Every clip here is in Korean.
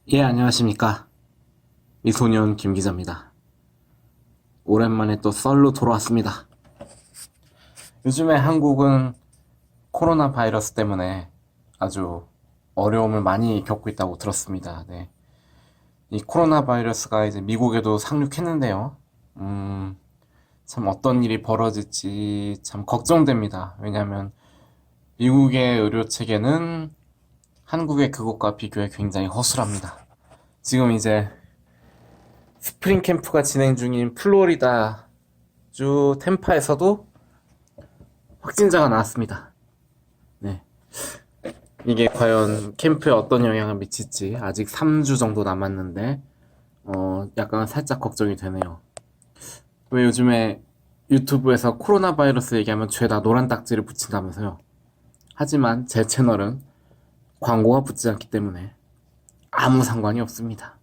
예, 안녕하십니까. 미소년 김 기자입니다. 오랜만에 또 썰로 돌아왔습니다. 요즘에 한국은 코로나 바이러스 때문에 아주 어려움을 많이 겪고 있다고 들었습니다. 네. 이 코로나 바이러스가 이제 미국에도 상륙했는데요. 음, 참 어떤 일이 벌어질지 참 걱정됩니다. 왜냐하면 미국의 의료 체계는 한국의 그것과 비교해 굉장히 허술합니다. 지금 이제 스프링 캠프가 진행 중인 플로리다 주 템파에서도 확진자가 나왔습니다. 네. 이게 과연 캠프에 어떤 영향을 미칠지 아직 3주 정도 남았는데 약간 살짝 걱정이 되네요. 왜 요즘에 유튜브에서 코로나 바이러스 얘기하면 죄다 노란 딱지를 붙인다면서요. 하지만 제 채널은 광고가 붙지 않기 때문에 아무 상관이 없습니다.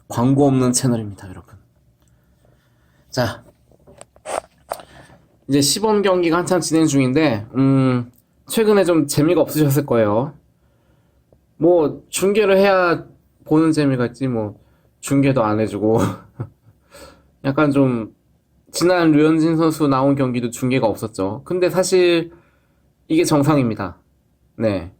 광고 없는 채널입니다, 여러분. 자, 이제 시범 경기가 한참 진행 중인데, 최근에 좀 재미가 없으셨을 거예요. 뭐, 중계를 해야 보는 재미가 있지, 뭐, 중계도 안 해주고. 약간 좀, 지난 류현진 선수 나온 경기도 중계가 없었죠. 근데 사실, 이게 정상입니다. 네.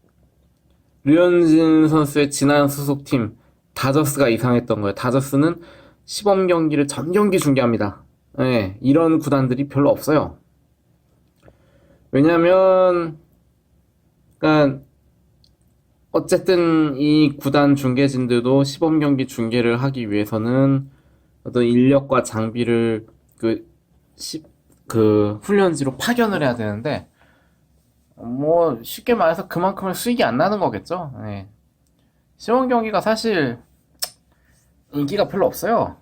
류현진 선수의 지난 소속팀, 다저스가 이상했던 거예요. 다저스는 시범 경기를 전 경기 중계합니다. 네. 이런 구단들이 별로 없어요. 왜냐면, 그러니까 어쨌든 이 구단 중계진들도 시범 경기 중계를 하기 위해서는 어떤 인력과 장비를 그, 시, 그 훈련지로 파견을 해야 되는데 뭐 쉽게 말해서 그만큼의 수익이 안 나는 거겠죠. 네. 시범 경기가 사실 인기가 별로 없어요.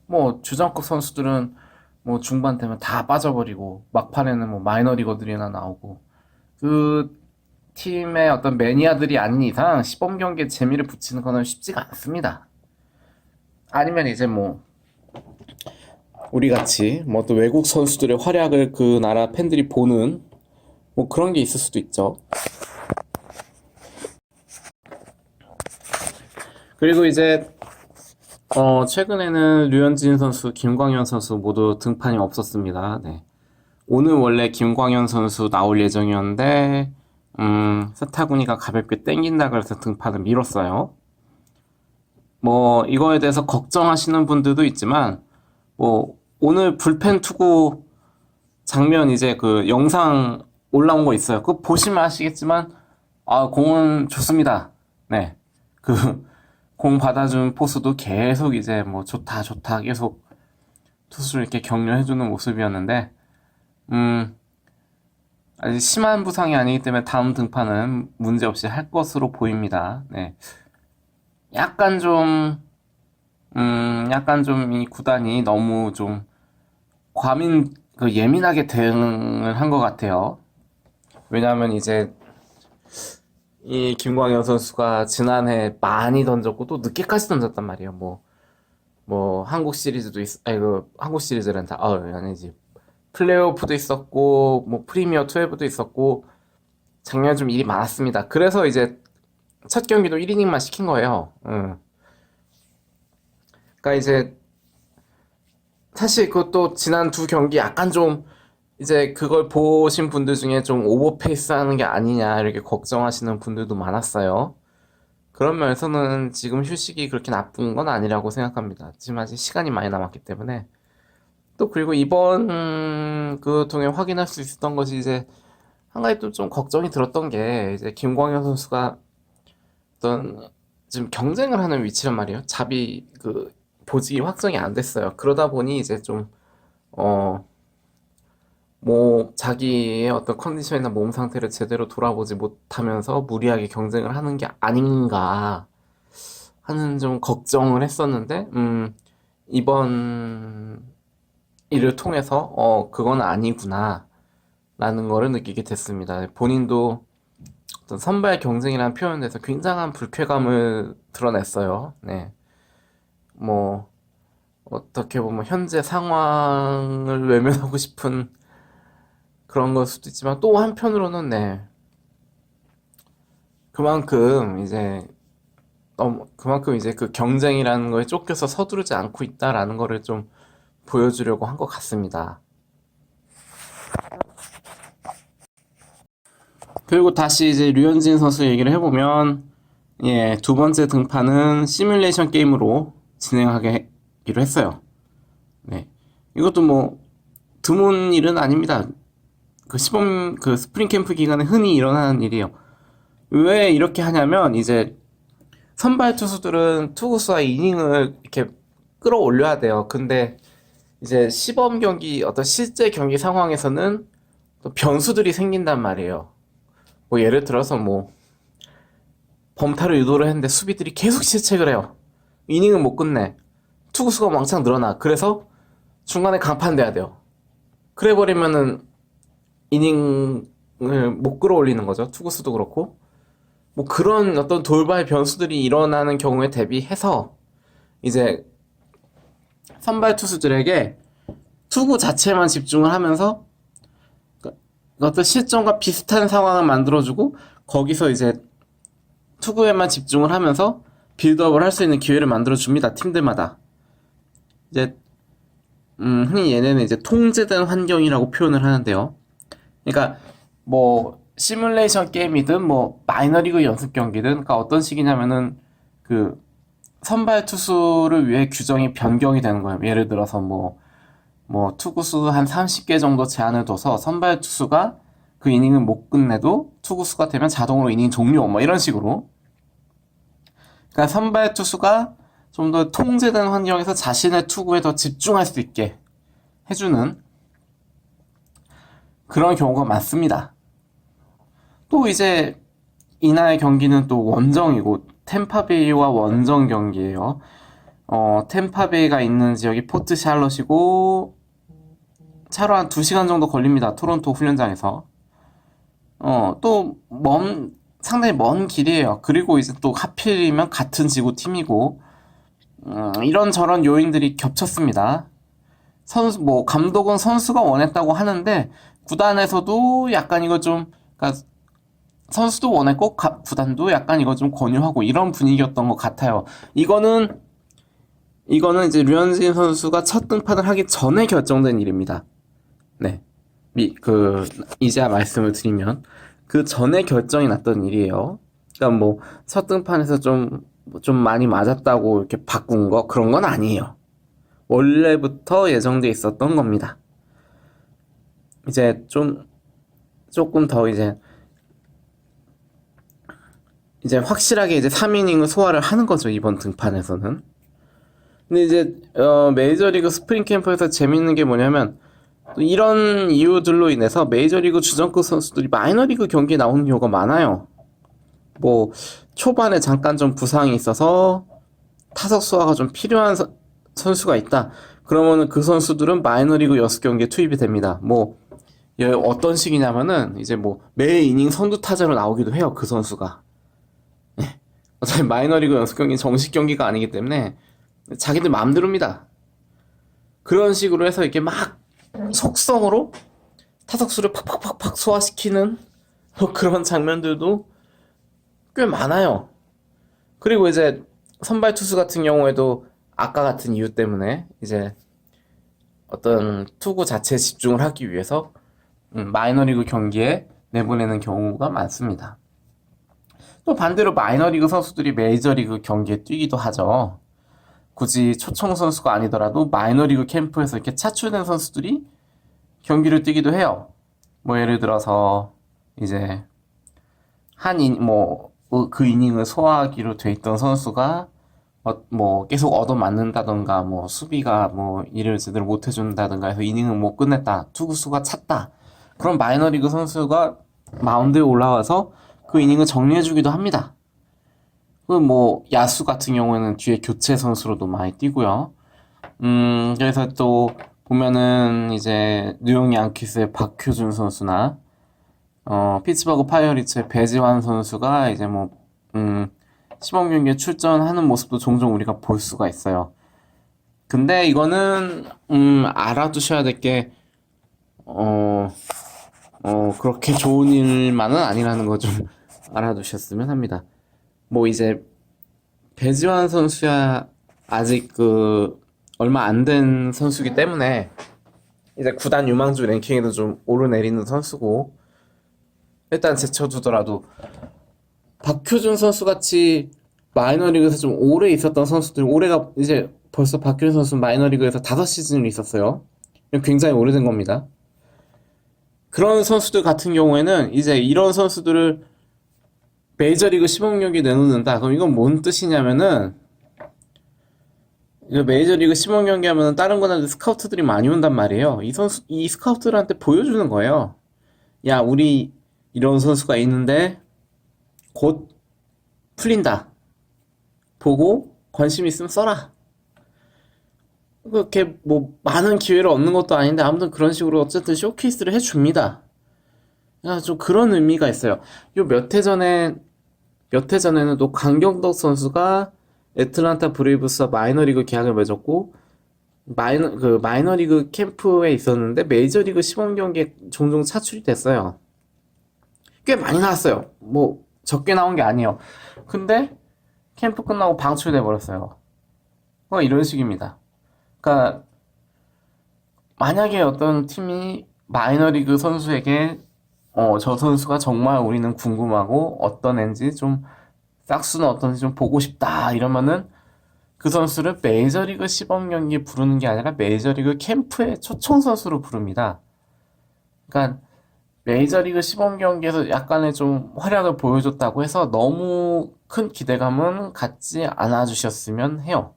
뭐 주전급 선수들은 뭐 중반 되면 다 빠져버리고 막판에는 뭐 마이너리거들이나 나오고 그 팀의 어떤 매니아들이 아닌 이상 시범 경기에 재미를 붙이는 거는 쉽지가 않습니다. 아니면 이제 뭐 우리 같이 뭐 또 외국 선수들의 활약을 그 나라 팬들이 보는 뭐 그런 게 있을 수도 있죠. 그리고 이제 최근에는 류현진 선수, 김광현 선수 모두 등판이 없었습니다. 네. 오늘 원래 김광현 선수 나올 예정이었는데 스타구니가 가볍게 땡긴다 그래서 등판을 미뤘어요. 뭐 이거에 대해서 걱정하시는 분들도 있지만 뭐 오늘 불펜 투구 장면 이제 그 영상 올라온 거 있어요. 그거 보시면 아시겠지만 아 공은 좋습니다. 네. 그 공 받아준 포수도 계속 이제 뭐 좋다 좋다 계속 투수를 이렇게 격려해주는 모습이었는데 아직 심한 부상이 아니기 때문에 다음 등판은 문제없이 할 것으로 보입니다. 네. 약간 좀 약간 좀 이 구단이 너무 좀 예민하게 대응을 한 것 같아요. 왜냐하면 이제 이 김광현 선수가 지난해 많이 던졌고 또 늦게까지 던졌단 말이에요. 뭐 한국 시리즈도 아니 그 한국 시리즈는 다 아니지. 플레이오프도 있었고 뭐 프리미어 12도 있었고 작년에 좀 일이 많았습니다. 그래서 이제 첫 경기도 1이닝만 시킨 거예요. 그러니까 이제 사실 그것도 지난 두 경기 약간 좀 이제 그걸 보신 분들 중에 좀 오버페이스 하는 게 아니냐 이렇게 걱정하시는 분들도 많았어요. 그런 면에서는 지금 휴식이 그렇게 나쁜 건 아니라고 생각합니다. 지금 아직 시간이 많이 남았기 때문에. 또 그리고 이번 그 통해 확인할 수 있었던 것이 이제 한 가지 또 좀 걱정이 들었던 게 이제 김광현 선수가 어떤 지금 경쟁을 하는 위치란 말이에요. 잡이 그 보직이 확정이 안 됐어요. 그러다 보니 이제 좀 어 뭐 자기의 어떤 컨디션이나 몸 상태를 제대로 돌아보지 못하면서 무리하게 경쟁을 하는 게 아닌가 하는 좀 걱정을 했었는데 이번 일을 통해서 그건 아니구나 라는 거를 느끼게 됐습니다. 본인도 어떤 선발 경쟁이라는 표현에서 굉장한 불쾌감을 드러냈어요. 네. 뭐 어떻게 보면 현재 상황을 외면하고 싶은 그런 걸 수도 있지만 또 한편으로는 네. 그만큼 이제 너무 그만큼 이제 그 경쟁이라는 거에 쫓겨서 서두르지 않고 있다라는 거를 좀 보여주려고 한 것 같습니다. 그리고 다시 이제 류현진 선수 얘기를 해보면, 예, 두 번째 등판은 시뮬레이션 게임으로 진행하기로 했어요. 네. 이것도 뭐 드문 일은 아닙니다. 그 시범 그 스프링 캠프 기간에 흔히 일어나는 일이에요. 왜 이렇게 하냐면 이제 선발 투수들은 투구수와 이닝을 이렇게 끌어올려야 돼요. 근데 이제 시범 경기 어떤 실제 경기 상황에서는 또 변수들이 생긴단 말이에요. 뭐 예를 들어서 뭐 범타를 유도를 했는데 수비들이 계속 실책을 해요. 이닝은 못 끝내. 투구수가 왕창 늘어나. 그래서 중간에 강판돼야 돼요. 그래 버리면은 이닝을 못 끌어올리는 거죠. 투구수도 그렇고. 뭐 그런 어떤 돌발 변수들이 일어나는 경우에 대비해서 이제 선발 투수들에게 투구 자체만 집중을 하면서 어떤 실점과 비슷한 상황을 만들어주고 거기서 이제 투구에만 집중을 하면서 빌드업을 할 수 있는 기회를 만들어줍니다. 팀들마다. 이제 흔히 얘네는 이제 통제된 환경이라고 표현을 하는데요. 그러니까 뭐 시뮬레이션 게임이든 뭐 마이너리그 연습 경기든 그러니까 어떤 식이냐면은 그 선발 투수를 위해 규정이 변경이 되는 거예요. 예를 들어서 뭐 투구수 한 30개 정도 제한을 둬서 선발 투수가 그 이닝을 못 끝내도 투구수가 되면 자동으로 이닝 종료 뭐 이런 식으로. 그러니까 선발 투수가 좀 더 통제된 환경에서 자신의 투구에 더 집중할 수 있게 해주는 그런 경우가 많습니다. 또 이제 이날 경기는 또 원정이고 템파베이와 원정 경기예요. 템파베이가 있는 지역이 포트 샬럿이고 차로 한 2시간 정도 걸립니다. 토론토 훈련장에서. 또 상당히 먼 길이에요. 그리고 이제 또 하필이면 같은 지구 팀이고 이런저런 요인들이 겹쳤습니다. 감독은 선수가 원했다고 하는데 구단에서도 약간 이거 좀 그러니까 선수도 원했고 구단도 약간 이거 좀 권유하고 이런 분위기였던 것 같아요. 이거는 이제 류현진 선수가 첫 등판을 하기 전에 결정된 일입니다. 네. 이제야 말씀을 드리면 그 전에 결정이 났던 일이에요. 그러니까 뭐 첫 등판에서 좀 많이 맞았다고 이렇게 바꾼 거 그런 건 아니에요. 원래부터 예정돼 있었던 겁니다. 이제 조금 더 이제 확실하게 이제 3이닝을 소화를 하는 거죠, 이번 등판에서는. 근데 이제 메이저리그 스프링 캠프에서 재밌는 게 뭐냐면 또 이런 이유들로 인해서 메이저리그 주전급 선수들이 마이너리그 경기에 나오는 경우가 많아요. 뭐 초반에 잠깐 좀 부상이 있어서 타석 수화가 좀 필요한 선수가 있다. 그러면은 그 선수들은 마이너리그 6경기에 투입이 됩니다. 뭐 어떤 식이냐면은 이제 뭐 매 이닝 선두 타자로 나오기도 해요. 그 선수가. 어차피 마이너리그 연습 경기 정식 경기가 아니기 때문에 자기들 마음대로입니다. 그런 식으로 해서 이렇게 막 속성으로 타석수를 팍팍팍팍 소화시키는 뭐 그런 장면들도 꽤 많아요. 그리고 이제 선발 투수 같은 경우에도 아까 같은 이유 때문에 이제 어떤 투구 자체에 집중을 하기 위해서 마이너리그 경기에 내보내는 경우가 많습니다. 또 반대로 마이너리그 선수들이 메이저리그 경기에 뛰기도 하죠. 굳이 초청 선수가 아니더라도 마이너리그 캠프에서 이렇게 차출된 선수들이 경기를 뛰기도 해요. 뭐 예를 들어서 이제 그 이닝을 소화하기로 돼 있던 선수가 뭐 계속 얻어맞는다던가 뭐 수비가 뭐 일을 제대로 못 해준다던가 해서 이닝을 못 끝냈다. 투구수가 찼다. 그럼 마이너리그 선수가 마운드에 올라와서 그 이닝을 정리해주기도 합니다. 뭐 야수 같은 경우에는 뒤에 교체 선수로도 많이 뛰고요. 그래서 또 보면은 이제 뉴욕 양키스의 박효준 선수나 피츠버그 파이어리츠의 배지환 선수가 이제 시범 경기에 출전하는 모습도 종종 우리가 볼 수가 있어요. 근데 이거는 알아두셔야 될 게 그렇게 좋은 일만은 아니라는 거 좀 알아두셨으면 합니다. 뭐 이제 배지환 선수야 아직 얼마 안 된 선수기 때문에 이제 구단 유망주 랭킹에도 좀 오르내리는 선수고 일단 제쳐두더라도 박효준 선수 같이 마이너리그에서 좀 오래 있었던 선수들 올해가 이제 벌써 박효준 선수 마이너리그에서 5시즌을 있었어요. 굉장히 오래된 겁니다. 그런 선수들 같은 경우에는 이제 이런 선수들을 메이저리그 시범경기 내놓는다. 그럼 이건 뭔 뜻이냐면은 이제 메이저리그 시범경기 하면은 다른 거는 스카우트들이 많이 온단 말이에요. 이 스카우트들한테 보여주는 거예요. 야, 우리 이런 선수가 있는데 곧 풀린다. 보고 관심 있으면 써라. 그렇게 뭐 많은 기회를 얻는 것도 아닌데 아무튼 그런 식으로 어쨌든 쇼케이스를 해줍니다. 좀 그런 의미가 있어요. 요 몇 해 전에는 또 강경덕 선수가 애틀란타 브레이브스와 마이너리그 계약을 맺었고 마이너리그 캠프에 있었는데 메이저리그 시범 경기에 종종 차출이 됐어요. 꽤 많이 나왔어요. 뭐 적게 나온 게 아니에요. 근데 캠프 끝나고 방출돼 버렸어요. 이런 식입니다. 그러니까 만약에 어떤 팀이 마이너리그 선수에게 저 선수가 정말 우리는 궁금하고 어떤 애인지 좀 싹수는 어떤지 좀 보고 싶다 이러면은 그 선수를 메이저리그 시범 경기에 부르는 게 아니라 메이저리그 캠프에 초청 선수로 부릅니다. 그러니까 메이저리그 시범 경기에서 약간의 좀 활약을 보여줬다고 해서 너무 큰 기대감은 갖지 않아 주셨으면 해요.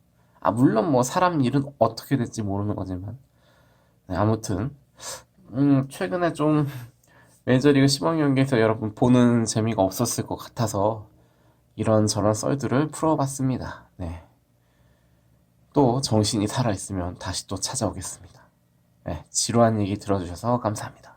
물론 뭐 사람 일은 어떻게 될지 모르는 거지만. 네, 아무튼 최근에 좀 메이저리그 시범 경기에서 여러분 보는 재미가 없었을 것 같아서 이런저런 썰들을 풀어봤습니다. 네. 또 정신이 살아있으면 다시 또 찾아오겠습니다. 네, 지루한 얘기 들어주셔서 감사합니다.